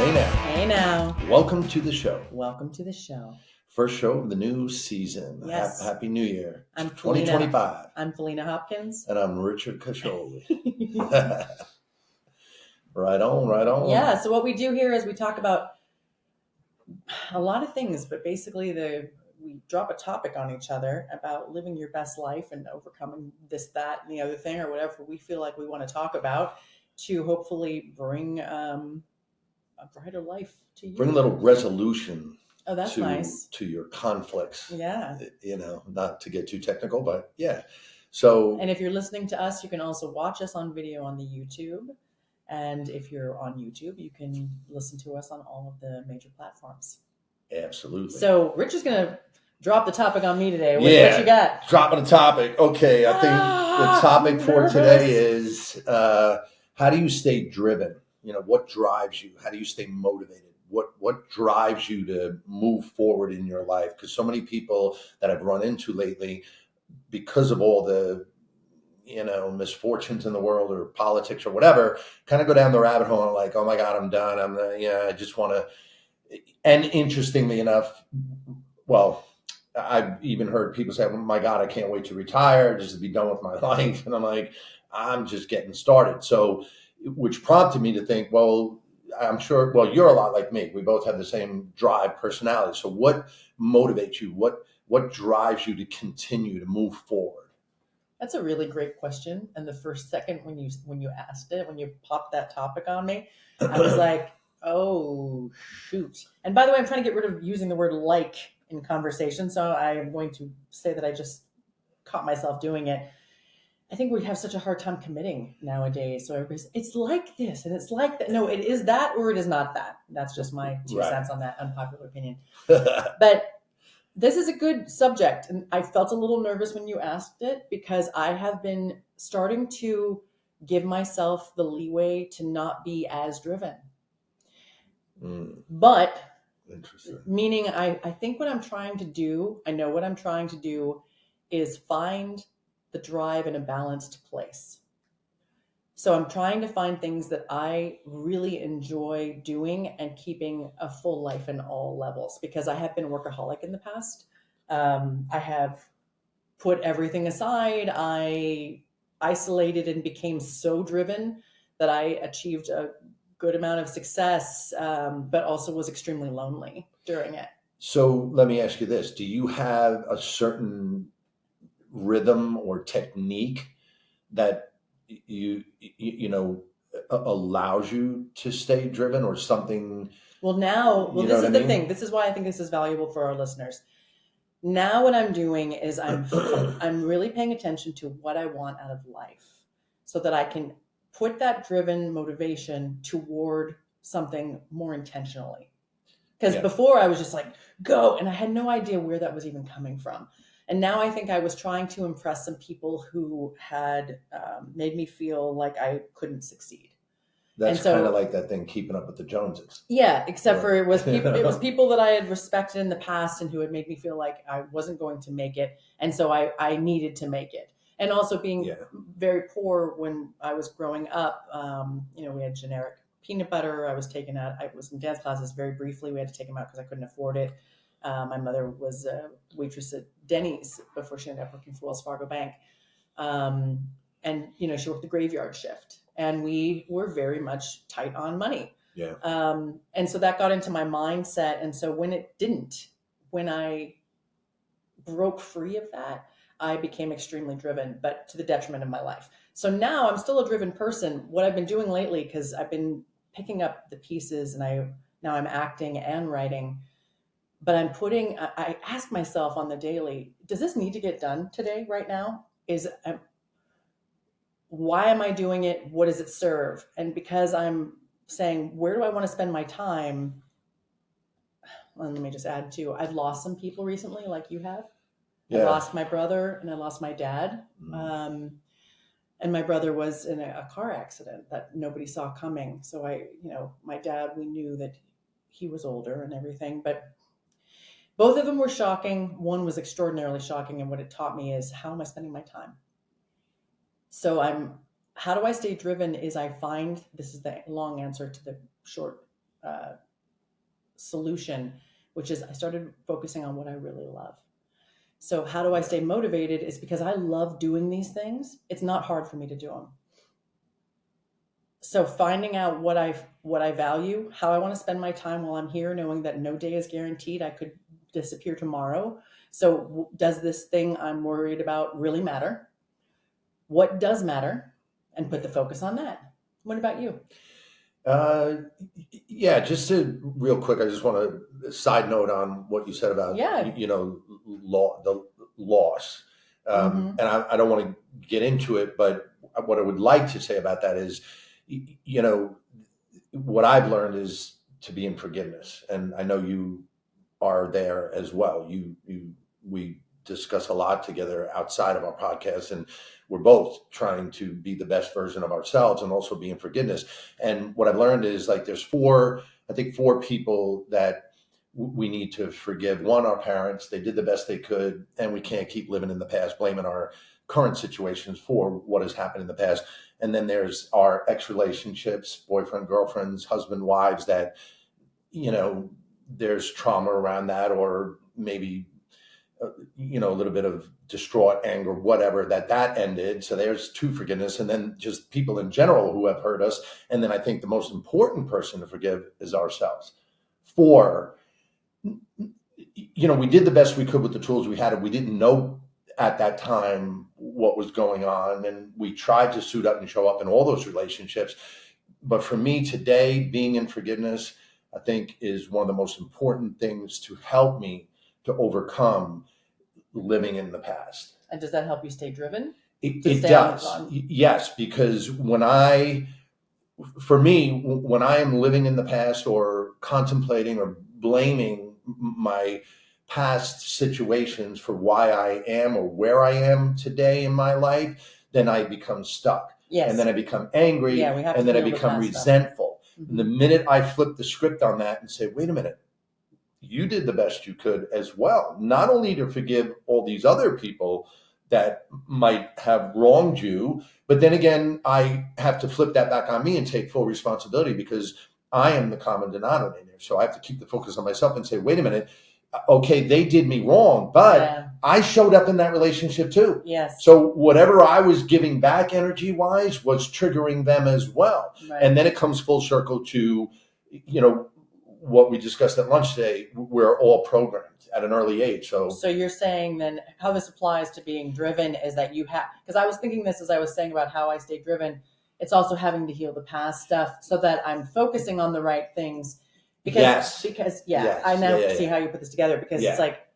Hey now. Hey now. Welcome to the show. Welcome to the show. First show of the new season. Yes. Happy New Year. I'm 2025. I'm Faleena Hopkins. And I'm Richard Cascioli. Right on, right on. Yeah, so what we do here is we talk about a lot of things, but basically we drop a topic on each other about living your best life and overcoming this, that, and the other thing, or whatever we feel like we want to talk about to hopefully bring a brighter life to you. Bring a little resolution. Oh, that's nice. To your conflicts. Yeah. You know, not to get too technical, but yeah. So. And if you're listening to us, you can also watch us on video on the YouTube. And if you're on YouTube, you can listen to us on all of the major platforms. Absolutely. So Rich is going to drop the topic on me today. What you got? Dropping a topic. Okay, I think the topic for today is how do you stay driven? You know, what drives you? How do you stay motivated? What drives you to move forward in your life? Because so many people that I've run into lately, because of all the misfortunes in the world or politics or whatever, kind of go down the rabbit hole and like, oh my God, I'm done. I just want to. And interestingly enough, well, I've even heard people say, oh my God, I can't wait to retire, just to be done with my life. And I'm like, I'm just getting started. So, which prompted me to think, well, I'm sure, well, you're a lot like me. We both have the same drive personality. So what motivates you? What drives you to continue to move forward? That's a really great question. And the first second when you asked it, when you popped that topic on me, I was like, oh, shoot. And by the way, I'm trying to get rid of using the word like in conversation. So I'm going to say that I just caught myself doing it. I think we have such a hard time committing nowadays. So everybody's, it's like this and it's like that. No, it is that or it is not that. That's just my 2 cents on that unpopular opinion. But this is a good subject. And I felt a little nervous when you asked it because I have been starting to give myself the leeway to not be as driven. But meaning I think what I'm trying to do, I know what I'm trying to do is find the drive in a balanced place. So I'm trying to find things that I really enjoy doing and keeping a full life in all levels, because I have been a workaholic in the past. I have put everything aside. I isolated and became so driven that I achieved a good amount of success, but also was extremely lonely during it. So let me ask you this. Do you have a certain rhythm or technique that you allows you to stay driven, or something? Well, this is the thing. This is why I think this is valuable for our listeners. Now what I'm doing is I'm really paying attention to what I want out of life so that I can put that driven motivation toward something more intentionally. Because before I was just like, go. And I had no idea where that was even coming from. And now I think I was trying to impress some people who had made me feel like I couldn't succeed. That's kind of like that thing, keeping up with the Joneses. Yeah, except for it was people that I had respected in the past and who had made me feel like I wasn't going to make it. And so I needed to make it. And also being very poor when I was growing up, we had generic peanut butter. I was in dance classes very briefly. We had to take them out because I couldn't afford it. My mother was a waitress at Denny's before she ended up working for Wells Fargo Bank. And she worked the graveyard shift. And we were very much tight on money. Yeah. And so that got into my mindset. And so when I broke free of that, I became extremely driven, but to the detriment of my life. So now I'm still a driven person. What I've been doing lately, because I've been picking up the pieces and now I'm acting and writing, but I ask myself on the daily, does this need to get done today, right now? Why am I doing it? What does it serve? And because I'm saying, where do I want to spend my time? And let me just add too, I've lost some people recently, like you have. Yeah. I lost my brother and I lost my dad. And my brother was in a car accident that nobody saw coming. So my dad, we knew that he was older and everything, but both of them were shocking. One was extraordinarily shocking. And what it taught me is, how am I spending my time? So how do I stay driven is this is the long answer to the short solution, which is I started focusing on what I really love. So how do I stay motivated is because I love doing these things. It's not hard for me to do them. So finding out what I value, how I want to spend my time while I'm here, knowing that no day is guaranteed. I could disappear tomorrow. So does this thing I'm worried about really matter? What does matter? And put the focus on that. What about you? Yeah, just to real quick, I just want to side note on what you said about, the loss. And I don't want to get into it, but what I would like to say about that is, what I've learned is to be in forgiveness. And I know you are there as well. We discuss a lot together outside of our podcast, and we're both trying to be the best version of ourselves and also be in forgiveness. And what I've learned is there's four people that we need to forgive. One, our parents. They did the best they could, and we can't keep living in the past, blaming our current situations for what has happened in the past. And then there's our ex relationships, boyfriend, girlfriends, husband, wives, that, there's trauma around that, or maybe a little bit of distraught anger, whatever, that ended. So there's two forgiveness. And then just people in general who have hurt us. And then I think the most important person to forgive is ourselves. For, we did the best we could with the tools we had, and we didn't know at that time what was going on. And we tried to suit up and show up in all those relationships. But for me today, being in forgiveness, I think, is one of the most important things to help me to overcome living in the past. And does that help you stay driven? It does. Yes, because when I am living in the past or contemplating or blaming my past situations for why I am or where I am today in my life, then I become stuck. Yes. And then I become angry, and then I become resentful. And the minute I flip the script on that and say, wait a minute, you did the best you could as well. Not only to forgive all these other people that might have wronged you, but then again, I have to flip that back on me and take full responsibility, because I am the common denominator. So I have to keep the focus on myself and say, wait a minute, okay, they did me wrong, but I showed up in that relationship too. Yes. So whatever I was giving back energy-wise was triggering them as well. Right. And then it comes full circle to, what we discussed at lunch today. We're all programmed at an early age. So you're saying then how this applies to being driven is that you have, because I was thinking this as I was saying about how I stay driven, it's also having to heal the past stuff so that I'm focusing on the right things. Because I now see how you put this together, because it's like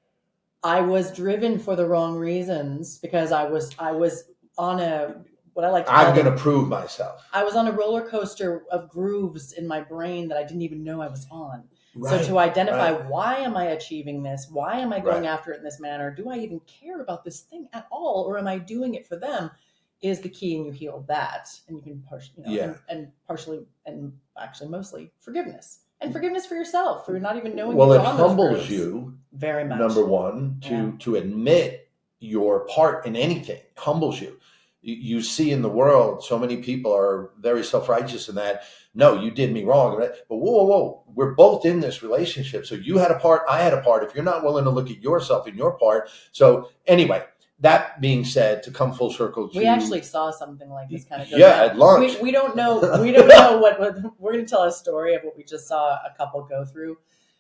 I was driven for the wrong reasons, because I was on I'm going to prove myself. I was on a roller coaster of grooves in my brain that I didn't even know I was on. Right, so to identify why am I achieving this? Why am I going after it in this manner? Do I even care about this thing at all? Or am I doing it for them? Is the key, and you heal that. And you can partially and actually mostly forgiveness. And forgiveness for yourself for not even knowing. Well, it humbles you very much. Number one, to admit your part in anything humbles you. You see in the world, so many people are very self-righteous in that, no, you did me wrong. But whoa, we're both in this relationship. So you had a part, I had a part. If you're not willing to look at yourself and your part. So anyway, that being said, to come full circle. We actually saw something like this kind of. At lunch. We don't know. We don't know what we're going to tell a story of what we just saw a couple go through.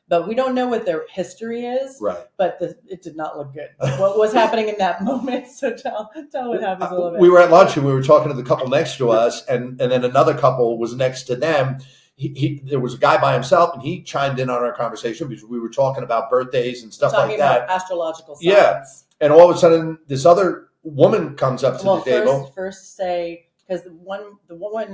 But we don't know what their history is. Right. But it did not look good. What was happening in that moment? So tell what happens a little bit. We were at lunch and we were talking to the couple next to us, and then another couple was next to them. There was a guy by himself, and he chimed in on our conversation because we were talking about birthdays and stuff like that. Talking about astrological signs. Yeah. And all of a sudden, this other woman comes up to the table. First say, because we're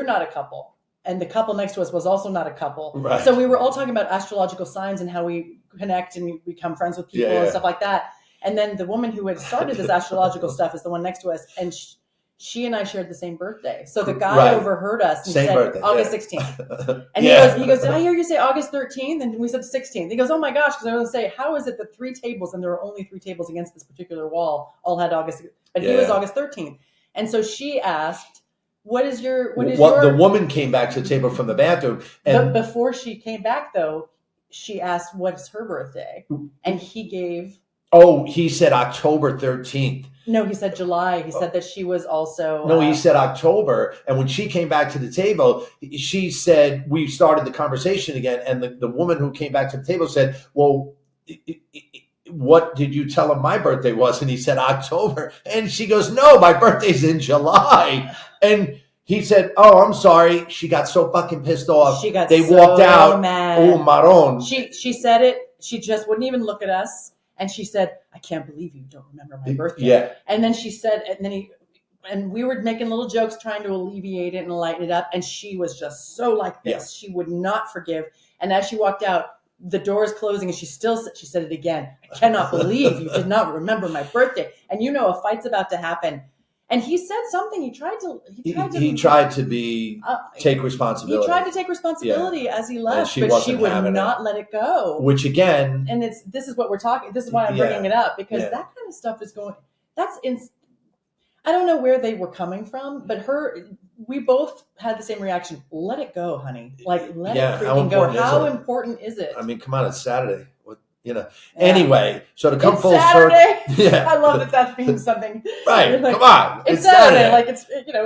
not a couple. And the couple next to us was also not a couple. Right. So we were all talking about astrological signs and how we connect and we become friends with people and stuff like that. And then the woman who had started this astrological stuff is the one next to us. And she and I shared the same birthday. So the guy overheard us and said birthday, August 16th. And he goes, did I hear you say August 13th? And we said 16th. He goes, oh my gosh, because I was going to say, how is it that 3 tables, and there were only 3 tables against this particular wall, all had August, but he was August 13th. And so she asked, What is your The woman came back to the table from the bathroom, and but before she came back though, she asked what's her birthday, and he gave. Oh, he said October 13th. No, he said July. He said that she was also. No, he said October. And when she came back to the table, she said, we started the conversation again. And the woman who came back to the table said, well, what did you tell him my birthday was? And he said October. And she goes, no, my birthday's in July. And he said, oh, I'm sorry. She got so fucking pissed off. They walked out. Mad. Oh, Maron. She said it. She just wouldn't even look at us. And she said, I can't believe you don't remember my birthday. Yeah. And then she said, and we were making little jokes trying to alleviate it and lighten it up. And she was just so like this. Yeah. She would not forgive. And as she walked out, the door is closing and she said it again. I cannot believe you did not remember my birthday. And you know, a fight's about to happen. And he said something. He tried to take responsibility. He tried to take responsibility as he left, but she would not let it go. Which again, and this is what we're talking. This is why I'm bringing it up, because that kind of stuff is going. I don't know where they were coming from, but we both had the same reaction. Let it go, honey. Like let it freaking go. How important is it? I mean, come on, it's Saturday. Anyway, so to come it's full circle, yeah, I love that means something. Right, like, come on, it's Saturday. Like it's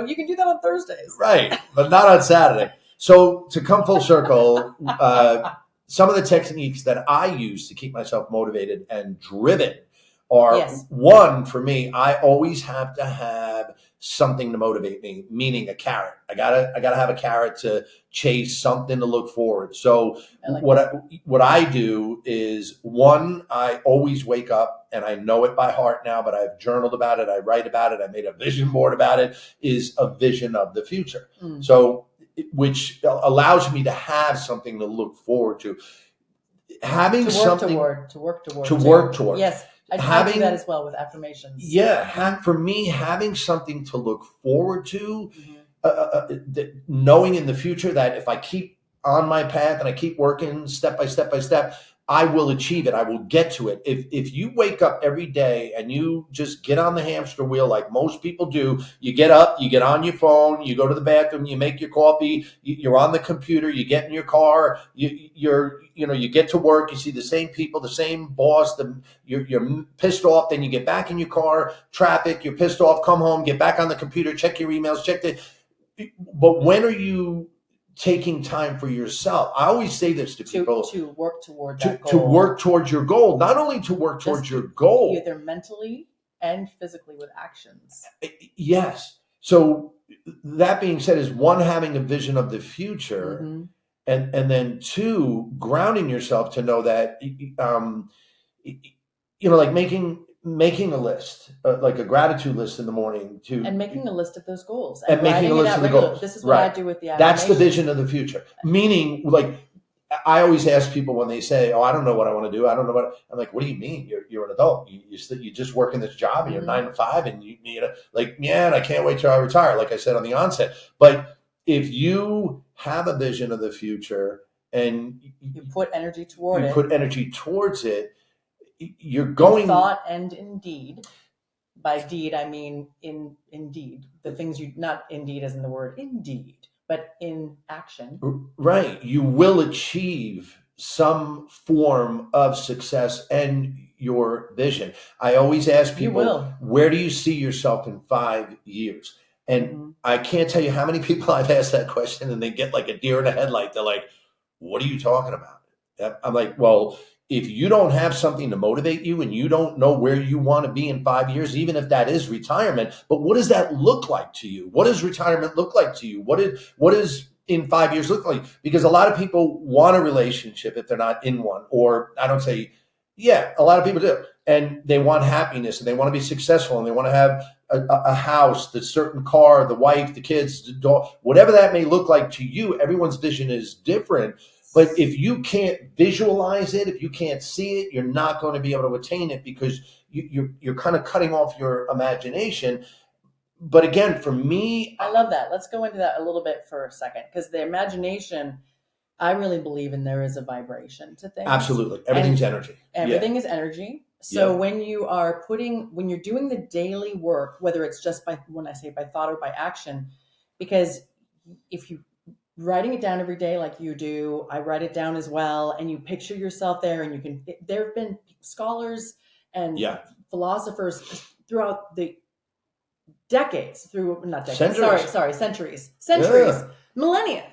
you can do that on Thursdays, right? But not on Saturday. So to come full circle, some of the techniques that I use to keep myself motivated and driven are one for me. I always have to have something to motivate me, meaning a carrot. I gotta have a carrot to chase, something to look forward. So what I do is, one, I always wake up, and I know it by heart now, but I've journaled about it, I write about it, I made a vision board about it, is a vision of the future. So which allows me to have something to look forward to. Having something to work toward. Yes. I do that as well with affirmations. Yeah, for me, having something to look forward to, knowing in the future that if I keep on my path and I keep working step by step by step, I will achieve it. I will get to it. If you wake up every day and you just get on the hamster wheel like most people do, you get up, you get on your phone, you go to the bathroom, you make your coffee, you're on the computer, you get in your car, you get to work, you see the same people, the same boss, you're pissed off, then you get back in your car, traffic, you're pissed off, come home, get back on the computer, check your emails, but when are you taking time for yourself? I always say this to people: to work toward that goal. To work towards your goal, not only to work towards your goal, either mentally and physically with actions. Yes. So that being said, is one, having a vision of the future, and then two, grounding yourself to know that like making a list, like a gratitude list in the morning, and making a list of those goals, and making a list of the goals. This is what I do with the That's the vision of the future. Meaning, like, I always ask people when they say, "Oh, I don't know what I want to do. I don't know what." I'm like, "What do you mean? You're an adult. You just work in this job, and you're 9 to 5, and you like, yeah, and I can't wait till I retire." Like I said on the onset, but if you have a vision of the future and you put energy toward it, you're going in thought and in deed. By deed, I mean indeed. The things not indeed as in the word indeed, but in action. Right. You will achieve some form of success and your vision. I always ask people, where do you see yourself in 5 years? And I can't tell you how many people I've asked that question and they get like a deer in a headlight. They're like, what are you talking about? I'm like, well, if you don't have something to motivate you and you don't know where you want to be in 5 years, even if that is retirement, but what does that look like to you? What does retirement look like to you? What is in 5 years look like? Because a lot of people want a relationship if they're not in one, or I don't say, yeah, a lot of people do. And they want happiness and they want to be successful and they want to have a house, the certain car, the wife, the kids, the dog, whatever that may look like to you. Everyone's vision is different. But if you can't visualize it, if you can't see it, you're not going to be able to attain it because you're kind of cutting off your imagination. But again, for me, I love that. Let's go into that a little bit for a second, because the imagination, I really believe in there is a vibration to things. Absolutely. Everything's energy. Everything is energy. So when you're doing the daily work, whether it's just by thought or by action, because if you writing it down every day like you do, I write it down as well, and you picture yourself there, and you can. There have been scholars and Yeah. philosophers throughout the decades, through not decades, Centuries. centuries, Yeah. millennia,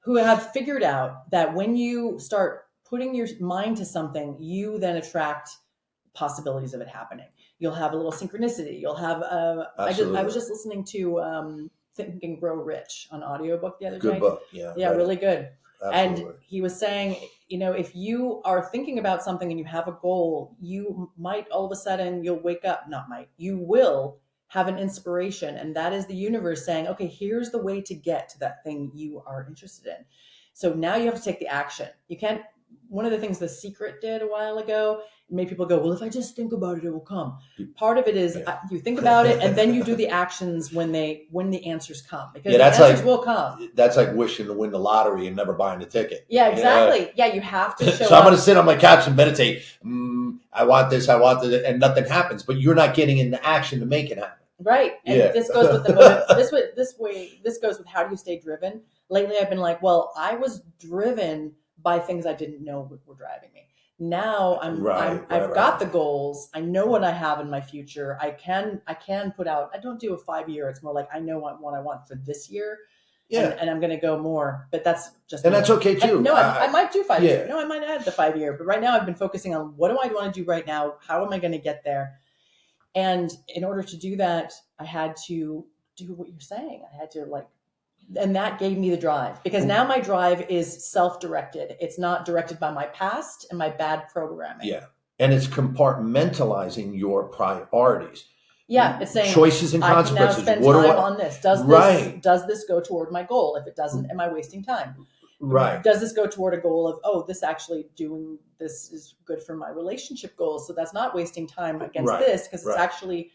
who have figured out that when you start putting your mind to something, you then attract possibilities of it happening. You'll have a little synchronicity. You'll have I was just listening to Think and Grow Rich on audiobook the other day. Good book. Yeah, really good. Absolutely. And he was saying, if you are thinking about something and you have a goal, you might all of a sudden, you'll wake up, you will have an inspiration. And that is the universe saying, okay, here's the way to get to that thing you are interested in. So now you have to take the action. You can't, one of the things The Secret did a while ago, made people go, well, if I just think about it, it will come. Part of it is you think about it, and then you do the actions when the answers come, because the answers will come. That's like wishing to win the lottery and never buying the ticket. Yeah, exactly. Yeah, you have to show so I'm going to sit on my couch and meditate. I want this, and nothing happens. But you're not getting into action to make it happen. Right. And this goes with the this goes with how do you stay driven? Lately, I've been like, well, I was driven by things I didn't know were driving me. Now I've got the goals. I know what I have in my future. I can put out. I don't do a 5-year. It's more like I know what I want for this year. Yeah. And I'm going to go more. But that's just that's okay too. I might do 5 years. No, I might add the 5-year. But right now, I've been focusing on what do I want to do right now? How am I going to get there? And in order to do that, I had to do what you're saying. I had to and that gave me the drive, because now my drive is self-directed. It's not directed by my past and my bad programming. Yeah. And it's compartmentalizing your priorities. Yeah. It's saying choices and consequences. I can now spend time on this. Does this go toward my goal? If it doesn't, am I wasting time? Right. Does this go toward a goal of, this actually doing this is good for my relationship goals? So that's not wasting time against this, because it's actually,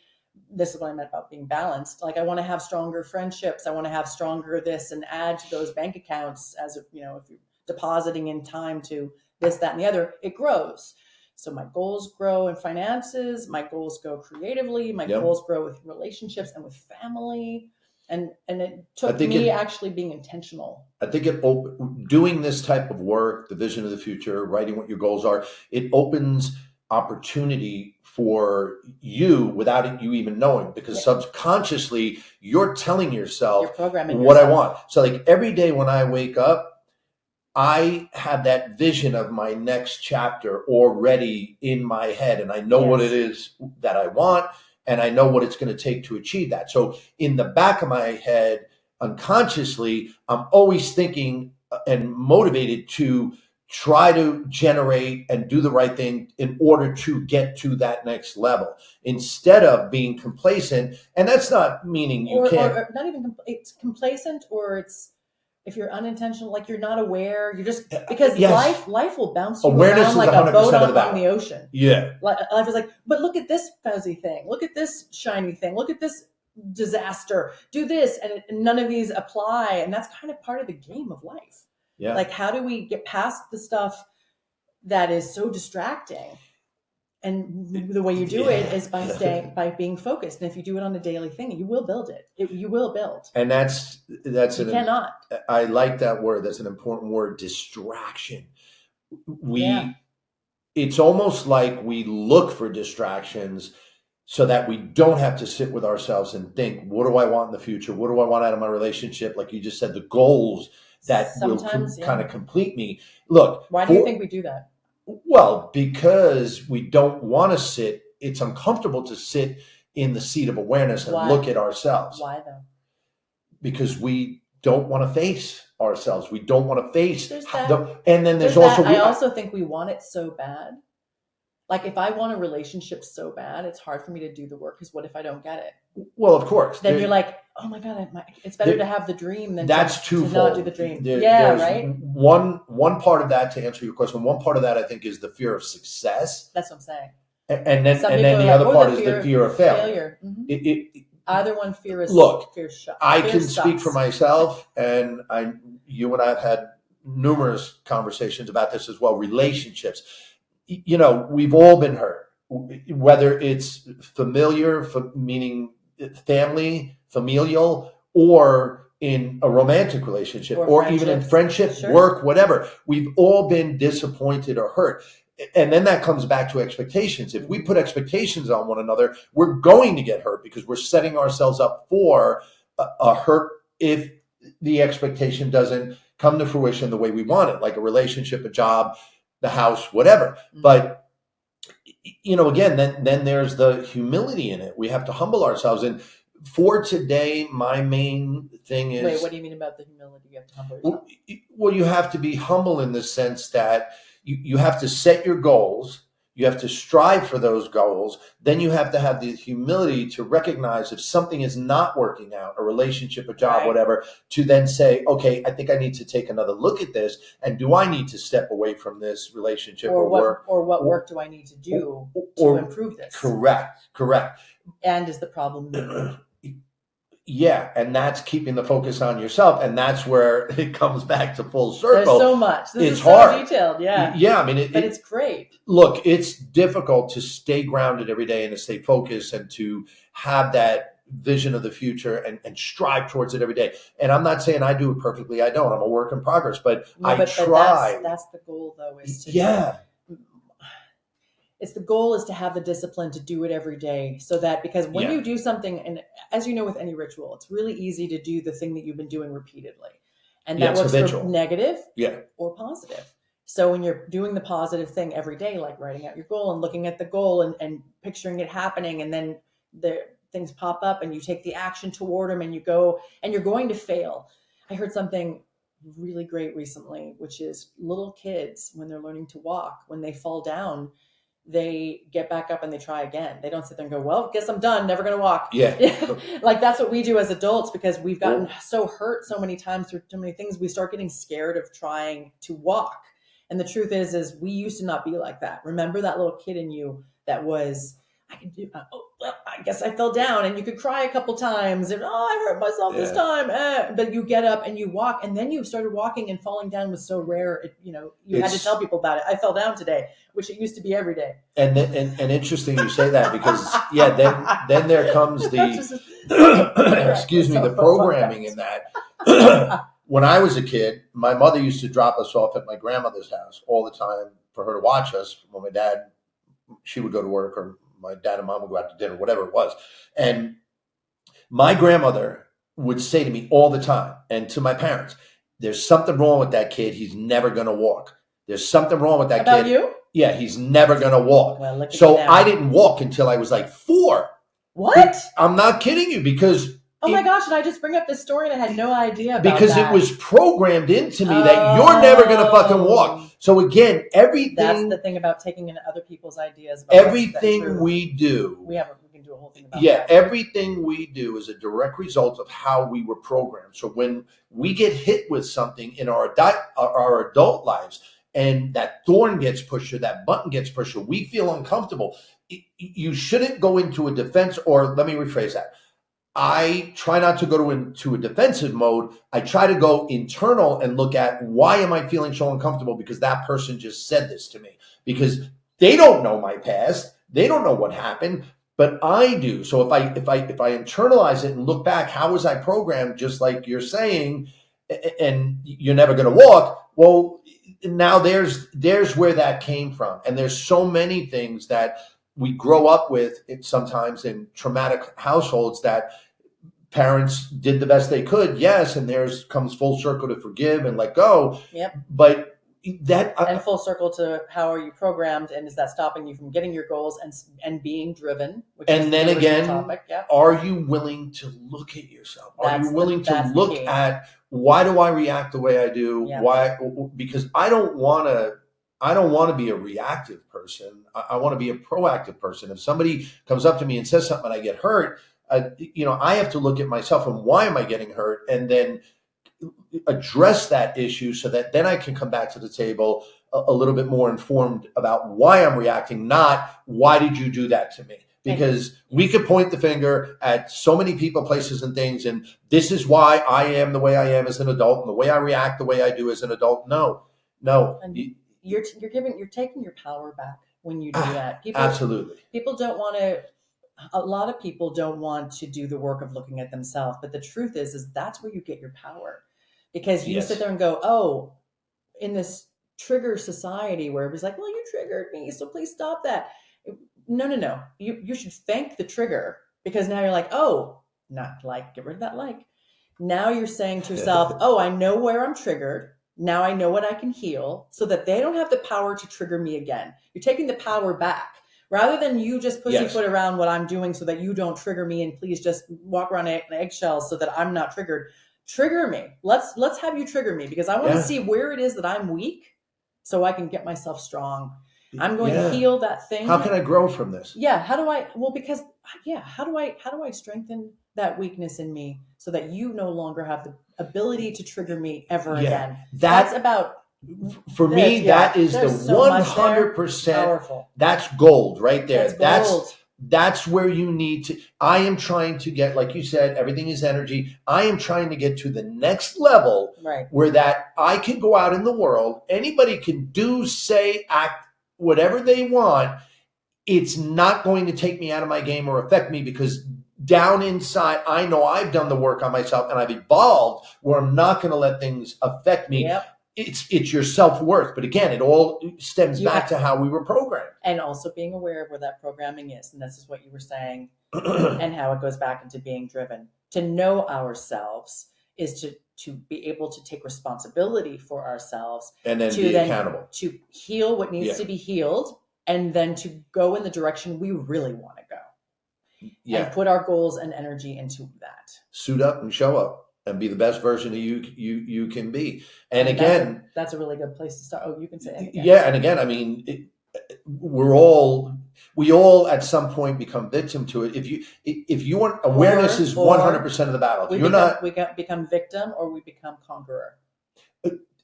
this is what I meant about being balanced. Like, I want to have stronger friendships. I want to have stronger this, and add to those bank accounts as, if you're depositing in time to this, that, and the other, it grows. So my goals grow in finances. My goals go creatively. My goals grow with relationships and with family. And it took me actually being intentional. I think doing this type of work, the vision of the future, writing what your goals are, it opens opportunity for you without you even knowing, because subconsciously you're telling yourself what I want. So like every day when I wake up, I have that vision of my next chapter already in my head, and I know what it is that I want, and I know what it's going to take to achieve that. So in the back of my head, unconsciously, I'm always thinking and motivated to try to generate and do the right thing in order to get to that next level, instead of being complacent. And that's not meaning you can't. Or not even, it's complacent, or it's, if you're unintentional, like you're not aware, you're just, because life will bounce you around like a boat on the ocean. Yeah. Life is like, but look at this fuzzy thing. Look at this shiny thing. Look at this disaster. Do this. And none of these apply. And that's kind of part of the game of life. Yeah. Like, how do we get past the stuff that is so distracting? And the way you do it is by being focused. And if you do it on a daily thing, you will build it. You will build. And you cannot. I like that word. That's an important word. Distraction. It's almost like we look for distractions so that we don't have to sit with ourselves and think, what do I want in the future? What do I want out of my relationship? Like you just said, the goals that will kind of complete me. Look. Why do you think we do that? Well, because we don't want to sit. It's uncomfortable to sit in the seat of awareness and look at ourselves. Why though? Because we don't want to face ourselves. We don't want to face. And then there's also. I also think we want it so bad. Like, if I want a relationship so bad, it's hard for me to do the work, because what if I don't get it? Well, of course. Then you're like, oh my God, it's better to have the dream than to twofold. Not do the dream. Right? One part of that, to answer your question, one part of that I think is the fear of success. That's what I'm saying. And then the other part is the fear of failure. Mm-hmm. Either one, fear is shock. I can speak for myself, and you and I have had numerous conversations about this as well. Relationships. We've all been hurt, whether it's familiar, meaning family, familial, or in a romantic relationship Or or even in friendship, Sure. work, whatever. We've all been disappointed or hurt. And then that comes back to expectations. If we put expectations on one another, we're going to get hurt because we're setting ourselves up for a hurt if the expectation doesn't come to fruition the way we want it, like a relationship, a job, the house, whatever. But again, then there's the humility in it. We have to humble ourselves. And for today, my main thing is. Wait, what do you mean about the humility? You have to humble yourself. Well, you have to be humble in the sense that you have to set your goals. You have to strive for those goals. Then you have to have the humility to recognize if something is not working out, a relationship, a job, whatever, to then say, okay, I think I need to take another look at this. And do I need to step away from this relationship or work? Or what work do I need to do to improve this? Correct. And is the problem me? Yeah, and that's keeping the focus on yourself, and that's where it comes back to full circle. There's so much. It's is hard. So detailed, yeah. Yeah, I mean, it's great. Look, it's difficult to stay grounded every day and to stay focused and to have that vision of the future and strive towards it every day. And I'm not saying I do it perfectly. I don't. I'm a work in progress, but I try. But that's the goal, though, is to It's the goal is to have the discipline to do it every day so that because when you do something, and as you know, with any ritual, it's really easy to do the thing that you've been doing repeatedly. And that works for negative or positive. So when you're doing the positive thing every day, like writing out your goal and looking at the goal and picturing it happening, and then the things pop up and you take the action toward them and you go and you're going to fail. I heard something really great recently, which is little kids, when they're learning to walk, when they fall down, they get back up and they try again. They don't sit there and go, well, guess I'm done. Never going to walk. Yeah. Like that's what we do as adults because we've gotten so hurt so many times through so many things. We start getting scared of trying to walk. And the truth is we used to not be like that. Remember that little kid in you that was, I can do, I guess I fell down, and you could cry a couple times and, I hurt myself this time. But you get up and you walk, and then you started walking, and falling down was so rare. You had to tell people about it. I fell down today, which it used to be every day. And interesting you say that because then there comes the the programming in that. When I was a kid, my mother used to drop us off at my grandmother's house all the time for her to watch us. When she would go to work, or my dad and mom would go out to dinner, whatever it was. And my grandmother would say to me all the time, and to my parents, there's something wrong with that kid. He's never going to walk. There's something wrong with that kid. About you? Yeah, he's never going to walk. Well, so I didn't walk until I was like 4. What? I'm not kidding you because... Oh my gosh, did I just bring up this story and I had no idea about because that? It was programmed into me that you're never going to fucking walk. So again, everything... That's the thing about taking in other people's ideas. About everything we do... We can do a whole thing about that. Everything we do is a direct result of how we were programmed. So when we get hit with something in our adult lives, and that thorn gets pushed or that button gets pushed or we feel uncomfortable, you shouldn't go into a defense, or let me rephrase that. I try not to go into a defensive mode. I try to go internal and look at, why am I feeling so uncomfortable? Because that person just said this to me. Because they don't know my past. They don't know what happened, but I do. So if I internalize it and look back, how was I programmed? Just like you're saying, and you're never going to walk. Well, now there's where that came from. And there's so many things that we grow up with sometimes in traumatic households that parents did the best they could. Yes. And there's comes full circle to forgive and let go. Yep. But and full circle to how are you programmed, and is that stopping you from getting your goals and being driven? And then again, are you willing to look at yourself? Are you willing to look at, why do I react the way I do? Yep. Why? Because I don't want to be a reactive person. I want to be a proactive person. If somebody comes up to me and says something and I get hurt, I have to look at myself and why am I getting hurt, and then address that issue so that then I can come back to the table a little bit more informed about why I'm reacting, not why did you do that to me? Because we could point the finger at so many people, places, and things, and this is why I am the way I am as an adult and the way I react the way I do as an adult. No. And you're taking your power back when you do that. Absolutely. People don't want to a lot of people don't want to do the work of looking at themselves, but the truth is that's where you get your power, because you sit Yes. there and go, oh, in this trigger society where it was like, well, you triggered me, so please stop that. No. You should thank the trigger, because now you're like, oh, not like, get rid of that like. Now you're saying to yourself, oh, I know where I'm triggered. Now I know what I can heal, so that they don't have the power to trigger me again. You're taking the power back. Rather than you just pussyfoot around what I'm doing so that you don't trigger me, and please just walk around in eggshells so that I'm not triggered. Trigger me. Let's have you trigger me, because I want to see where it is that I'm weak, so I can get myself strong. I'm going to heal that thing. How can I grow from this? Yeah. How do I? Well, because how do I strengthen that weakness in me so that you no longer have the ability to trigger me ever again? That's about. For me, that is the 100%. Powerful. That's gold right there. That's gold. That's where you need to. I am trying to get, like you said, everything is energy. I am trying to get to the next level, right, where that I can go out in the world. Anybody can do, say, act, whatever they want. It's not going to take me out of my game or affect me, because down inside, I know I've done the work on myself and I've evolved where I'm not going to let things affect me. Yep. It's your self-worth. But again, it all stems back to how we were programmed. And also being aware of where that programming is. And this is what you were saying, and how it goes back into being driven. To know ourselves is to be able to take responsibility for ourselves. And then be accountable. To heal what needs to be healed, and then to go in the direction we really want to go. And put our goals and energy into that. Suit up and show up. And be the best version of you can be. And again, that's a really good place to start. Oh, you can say it again. Yeah, and again, I mean, we all at some point become victim to it. If you want, awareness is 100% of the battle. We become victim, or we become conqueror.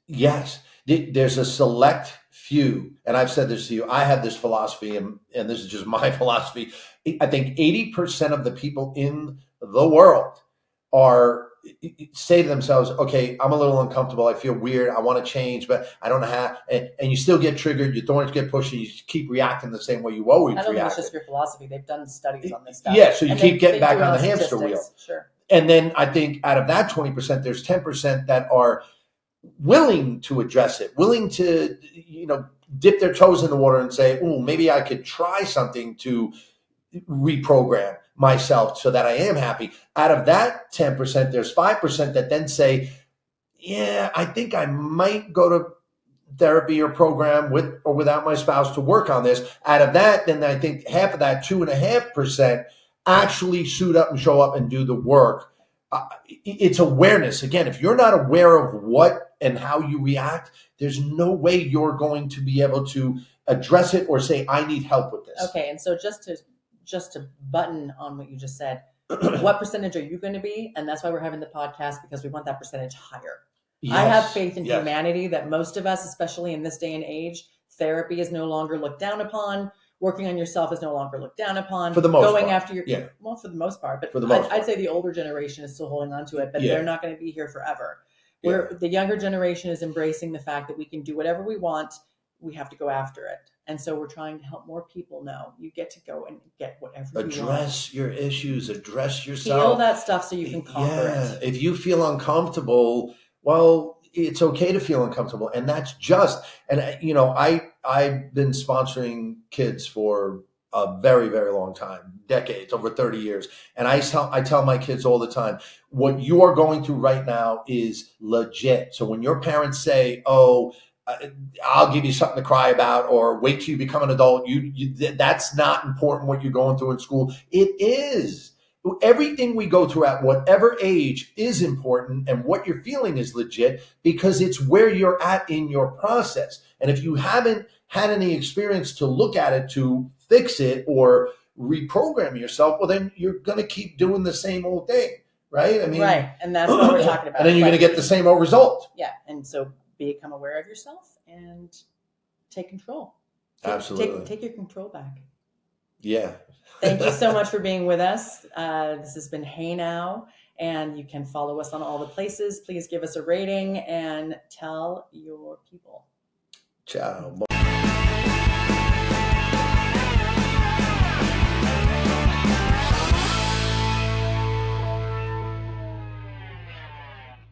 Yes, there's a select few, and I've said this to you. I have this philosophy, and this is just my philosophy. I think 80% of the people in the world say to themselves, okay, I'm a little uncomfortable. I feel weird. I want to change, but I don't know how. And you still get triggered. Your thorns get pushed, and you keep reacting the same way you always reacted. I don't think it's just your philosophy. They've done studies on this stuff. Yeah, so you keep getting back on the hamster wheel. Sure. And then I think out of that 20%, there's 10% that are willing to address it, willing to, dip their toes in the water and say, oh, maybe I could try something to reprogram myself so that I am happy. Out of that 10%, there's 5% that then say, yeah, I think I might go to therapy or program with or without my spouse to work on this. Out of that, then I think half of that, 2.5%, actually suit up and show up and do the work. It's awareness. Again, if you're not aware of what and how you react, there's no way you're going to be able to address it or say, I need help with this. Okay, and so just to button on what you just said, what percentage are you going to be? And that's why we're having the podcast, because we want that percentage higher. Yes, I have faith in humanity that most of us, especially in this day and age, therapy is no longer looked down upon. Working on yourself is no longer looked down upon. For the most part. After your well, for the most part. But I'd say the older generation is still holding on to it, but they're not going to be here forever. Where the younger generation is embracing the fact that we can do whatever we want. We have to go after it. And so we're trying to help more people know you get to go and get whatever you want. Address your issues, address yourself. Heal that stuff so you can conquer it. If you feel uncomfortable, well, it's okay to feel uncomfortable. And that's just, and I've been sponsoring kids for a very, very long time, decades, over 30 years. And I tell my kids all the time, what you are going through right now is legit. So when your parents say, oh, I'll give you something to cry about, or wait till you become an adult, that's not important what you're going through in school. It is. Everything we go through at whatever age is important, and what you're feeling is legit, because it's where you're at in your process. And if you haven't had any experience to look at it, to fix it or reprogram yourself, well, then you're going to keep doing the same old thing, right? I mean, right. And that's what we're talking about. And then you're going to get the same old result. Yeah. And so become aware of yourself and take control. Absolutely. Take your control back. Yeah. Thank you so much for being with us. This has been Hey Now, and you can follow us on all the places. Please give us a rating and tell your people. Ciao.